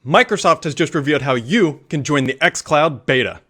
Microsoft has just revealed how you can join the xCloud beta.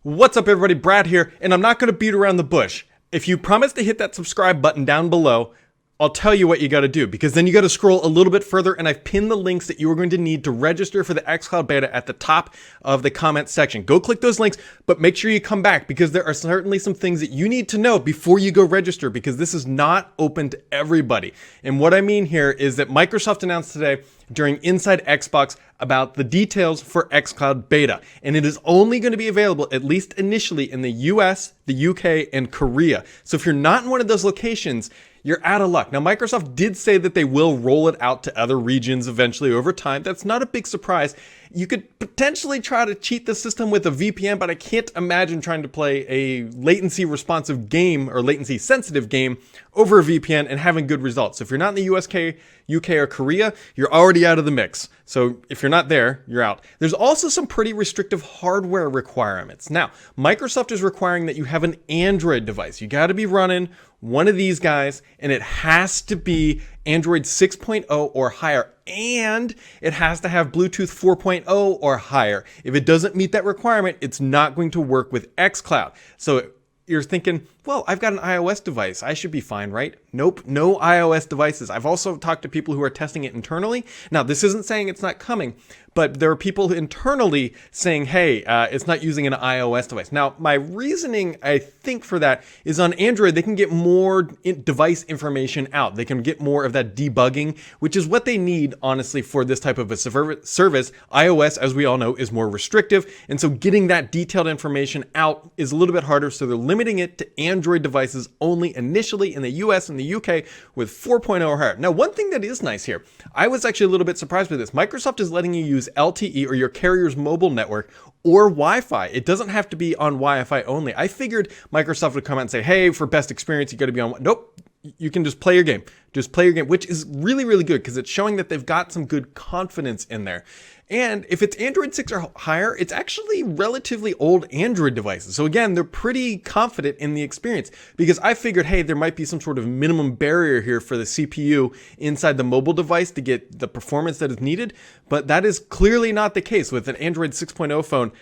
What's up everybody, Brad here, and I'm not going to beat around the bush. If you promise to hit that subscribe button down below, I'll tell you what you got to do, because then you got to scroll a little bit further, and I've pinned the links that you are going to need to register for the xCloud beta at the top of the comment section. Go click those links, but make sure you come back, because there are certainly some things that you need to know before you go register, because this is not open to everybody. And what I mean here is that Microsoft announced today during Inside Xbox about the details for xCloud beta, and it is only going to be available, at least initially, in the US, the UK, and Korea. So if you're not in one of those locations, you're out of luck. Now, Microsoft did say that they will roll it out to other regions eventually over time. That's not a big surprise. You could potentially try to cheat the system with a VPN, but I can't imagine trying to play a latency responsive game or latency sensitive game over a VPN and having good results. So if you're not in the US, UK, or Korea, you're already out of the mix. So if you're not there, you're out. There's also some pretty restrictive hardware requirements. Now, Microsoft is requiring that you have an Android device. You got to be running one of these guys, and it has to be Android 6.0 or higher, and it has to have Bluetooth 4.0 or higher. If it doesn't meet that requirement, it's not going to work with xCloud. So you're thinking, well, I've got an iOS device. I should be fine, right? Nope, no iOS devices. I've also talked to people who are testing it internally. Now, this isn't saying it's not coming, but there are people internally saying, hey, it's not using an iOS device. Now, my reasoning, I think, for that is on Android, they can get more device information out. They can get more of that debugging, which is what they need, honestly, for this type of a service. iOS, as we all know, is more restrictive. And so getting that detailed information out is a little bit harder. So they're limiting it to Android devices only initially in the US and the UK with 4.0 or higher. Now, one thing that is nice here, I was actually a little bit surprised with this. Microsoft is letting you use LTE or your carrier's mobile network or Wi-Fi. It doesn't have to be on Wi-Fi only. I figured Microsoft would come out and say, hey, for best experience, you got to be on. Nope. You can just play your game. Just play your game, which is really, really good because it's showing that they've got some good confidence in there. And if it's Android 6 or higher, it's actually relatively old Android devices. So again, they're pretty confident in the experience, because I figured, hey, there might be some sort of minimum barrier here for the CPU inside the mobile device to get the performance that is needed. But that is clearly not the case with an Android 6.0 phone.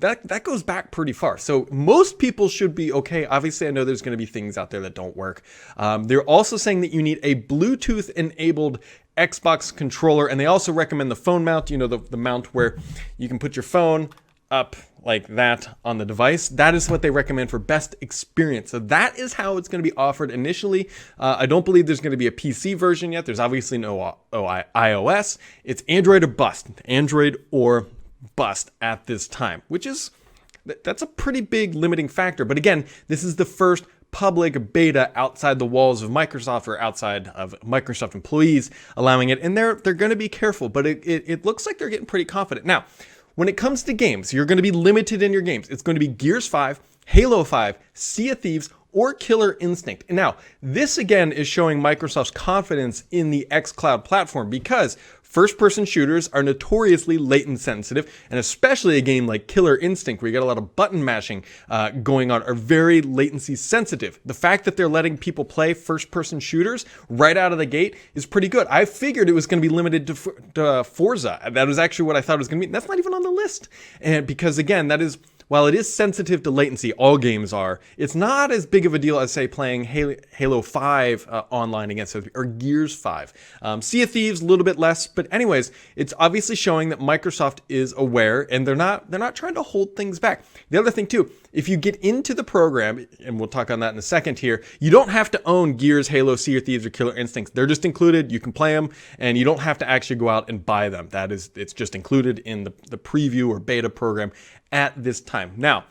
That goes back pretty far. So most people should be okay. Obviously, I know there's going to be things out there that don't work. They're also saying that you need a Bluetooth enabled Xbox controller, and they also recommend the phone mount, you know, the mount where you can put your phone up like that on the device. That is what they recommend for best experience. So that is how it's going to be offered initially. I don't believe there's going to be a PC version yet. There's obviously no iOS. It's Android or bust. Android or bust at this time, which is, that's a pretty big limiting factor. But again, this is the first public beta outside the walls of Microsoft or outside of Microsoft employees allowing it. And they're going to be careful, but it looks like they're getting pretty confident. Now, when it comes to games, you're going to be limited in your games. It's going to be Gears 5, Halo 5, Sea of Thieves, or Killer Instinct. Now, this again is showing Microsoft's confidence in the xCloud platform, because first-person shooters are notoriously latency sensitive, and especially a game like Killer Instinct, where you got a lot of button mashing going on, are very latency sensitive. The fact that they're letting people play first-person shooters right out of the gate is pretty good. I figured it was going to be limited to Forza. That was actually what I thought it was going to be. That's not even on the list, and because again, that is, while it is sensitive to latency, all games are, it's not as big of a deal as, say, playing Halo 5 online against it, or Gears 5. Sea of Thieves, a little bit less, but anyways, it's obviously showing that Microsoft is aware, and they're not trying to hold things back. The other thing too, if you get into the program, and we'll talk on that in a second here, you don't have to own Gears, Halo, Sea of Thieves, or Killer Instincts. They're just included. You can play them, and you don't have to actually go out and buy them. It's just included in the preview or beta program at this time. Now,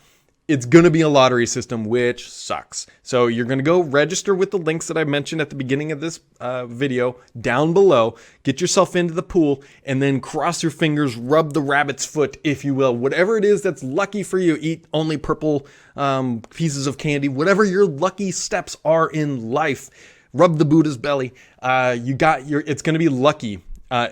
it's going to be a lottery system, which sucks. So you're going to go register with the links that I mentioned at the beginning of this video down below, get yourself into the pool, and then cross your fingers, rub the rabbit's foot, if you will. Whatever it is that's lucky for you, eat only purple pieces of candy, whatever your lucky steps are in life, rub the Buddha's belly. It's going to be lucky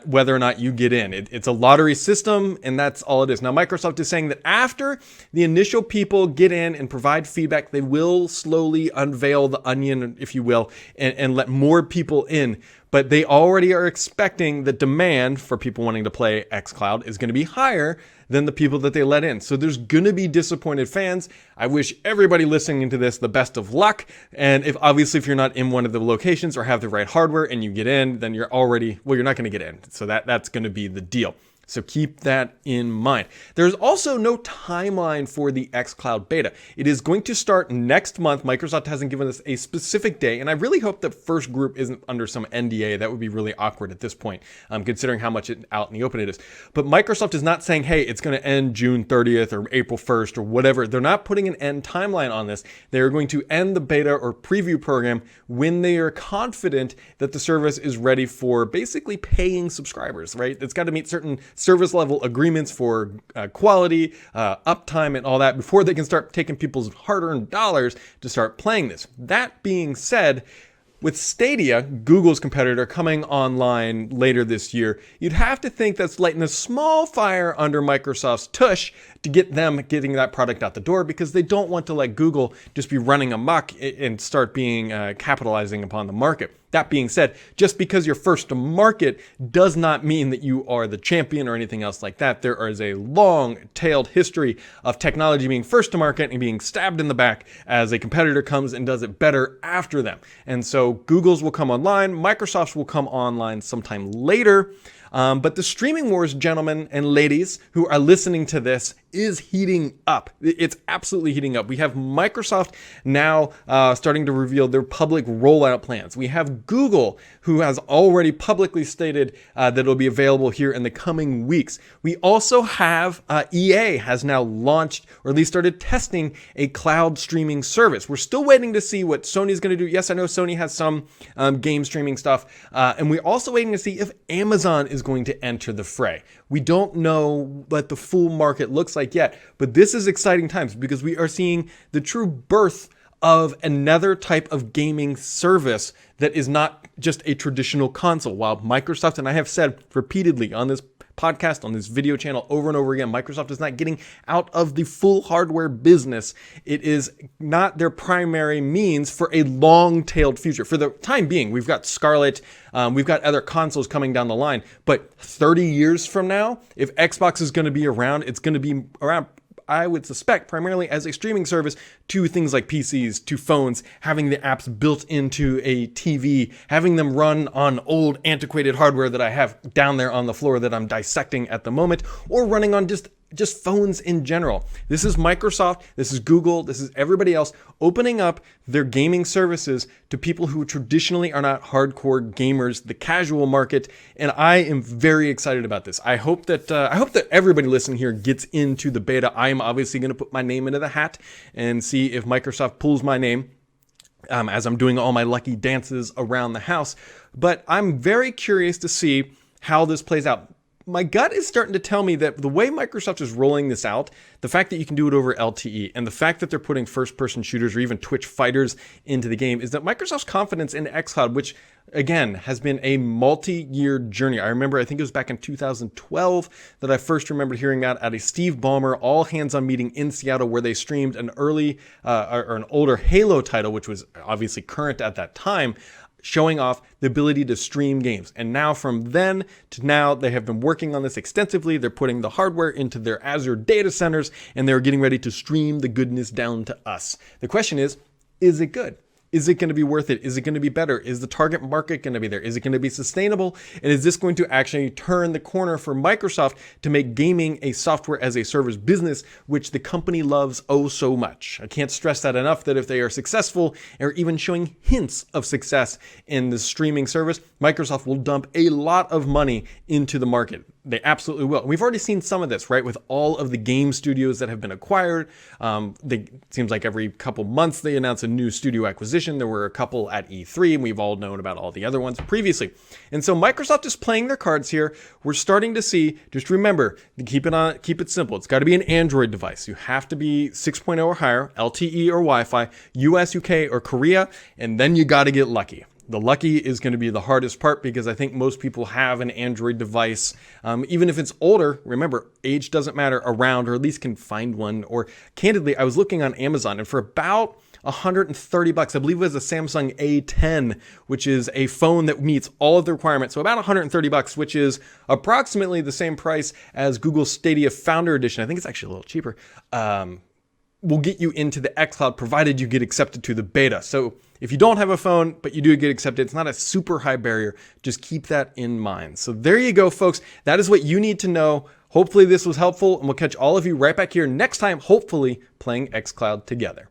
whether or not you get in. It's a lottery system, and that's all it is. Now, Microsoft is saying that after the initial people get in and provide feedback, they will slowly unveil the onion, if you will, and let more people in. But they already are expecting that demand for people wanting to play xCloud is going to be higher than the people that they let in. So there's going to be disappointed fans. I wish everybody listening to this the best of luck. And if you're not in one of the locations or have the right hardware and you get in, then you're not going to get in. So that's going to be the deal. So keep that in mind. There's also no timeline for the xCloud beta. It is going to start next month. Microsoft hasn't given us a specific day, and I really hope the first group isn't under some NDA. That would be really awkward at this point, considering how much out in the open it is. But Microsoft is not saying, hey, it's going to end June 30th or April 1st or whatever. They're not putting an end timeline on this. They're going to end the beta or preview program when they are confident that the service is ready for basically paying subscribers, right? It's got to meet certain service level agreements for quality, uptime, and all that before they can start taking people's hard-earned dollars to start playing this. That being said, with Stadia, Google's competitor, coming online later this year, you'd have to think that's lighting a small fire under Microsoft's tush to get them getting that product out the door, because they don't want to let Google just be running amok and start being capitalizing upon the market. That being said, just because you're first to market does not mean that you are the champion or anything else like that. There is a long-tailed history of technology being first to market and being stabbed in the back as a competitor comes and does it better after them. And so Google's will come online, Microsoft's will come online sometime later. But the streaming wars, gentlemen and ladies who are listening to this, is heating up. It's absolutely heating up. We have Microsoft now starting to reveal their public rollout plans. We have Google, who has already publicly stated that it'll be available here in the coming weeks. We also have EA has now launched, or at least started testing, a cloud streaming service. We're still waiting to see what Sony's going to do. Yes, I know Sony has some game streaming stuff. And we're also waiting to see if Amazon is going to enter the fray. We don't know what the full market looks like yet, but this is exciting times because we are seeing the true birth of another type of gaming service that is not just a traditional console. While Microsoft, and I have said repeatedly on this podcast, on this video channel over and over again, Microsoft is not getting out of the full hardware business. It is not their primary means for a long-tailed future. For the time being, we've got Scarlett, we've got other consoles coming down the line, but 30 years from now, if Xbox is going to be around, it's going to be around, I would suspect, primarily as a streaming service to things like PCs, to phones, having the apps built into a TV, having them run on old antiquated hardware that I have down there on the floor that I'm dissecting at the moment, or running on just phones in general. This is Microsoft, this is Google, this is everybody else opening up their gaming services to people who traditionally are not hardcore gamers, the casual market, and I am very excited about this. I hope that everybody listening here gets into the beta. I am obviously going to put my name into the hat and see if Microsoft pulls my name as I'm doing all my lucky dances around the house. But I'm very curious to see how this plays out. My gut is starting to tell me that the way Microsoft is rolling this out, the fact that you can do it over LTE, and the fact that they're putting first-person shooters or even Twitch fighters into the game, is that Microsoft's confidence in xCloud, which, again, has been a multi-year journey. I remember, I think it was back in 2012 that I first remembered hearing that at a Steve Ballmer all-hands-on meeting in Seattle, where they streamed an early or an older Halo title, which was obviously current at that time, showing off the ability to stream games. And now from then to now, they have been working on this extensively. They're putting the hardware into their Azure data centers, and they're getting ready to stream the goodness down to us. The question is it good? Is it going to be worth it? Is it going to be better? Is the target market going to be there? Is it going to be sustainable? And is this going to actually turn the corner for Microsoft to make gaming a software as a service business, which the company loves oh so much? I can't stress that enough, that if they are successful or even showing hints of success in the streaming service, Microsoft will dump a lot of money into the market. They absolutely will. We've already seen some of this, right? With all of the game studios that have been acquired. It seems like every couple months they announce a new studio acquisition. There were a couple at E3, and we've all known about all the other ones previously. And so Microsoft is playing their cards here. We're starting to see, just remember, keep it simple. It's got to be an Android device. You have to be 6.0 or higher, LTE or Wi-Fi, US, UK, or Korea, and then you got to get lucky. The lucky is going to be the hardest part because I think most people have an Android device. Even if it's older, remember, age doesn't matter, around, or at least can find one. Or candidly, I was looking on Amazon, and for about $130, I believe it was a Samsung A10, which is a phone that meets all of the requirements. So about $130, which is approximately the same price as Google Stadia Founder Edition. I think it's actually a little cheaper. Will get you into the xCloud provided you get accepted to the beta. So if you don't have a phone, but you do get accepted, it's not a super high barrier. Just keep that in mind. So there you go, folks. That is what you need to know. Hopefully this was helpful, and we'll catch all of you right back here next time, hopefully playing xCloud together.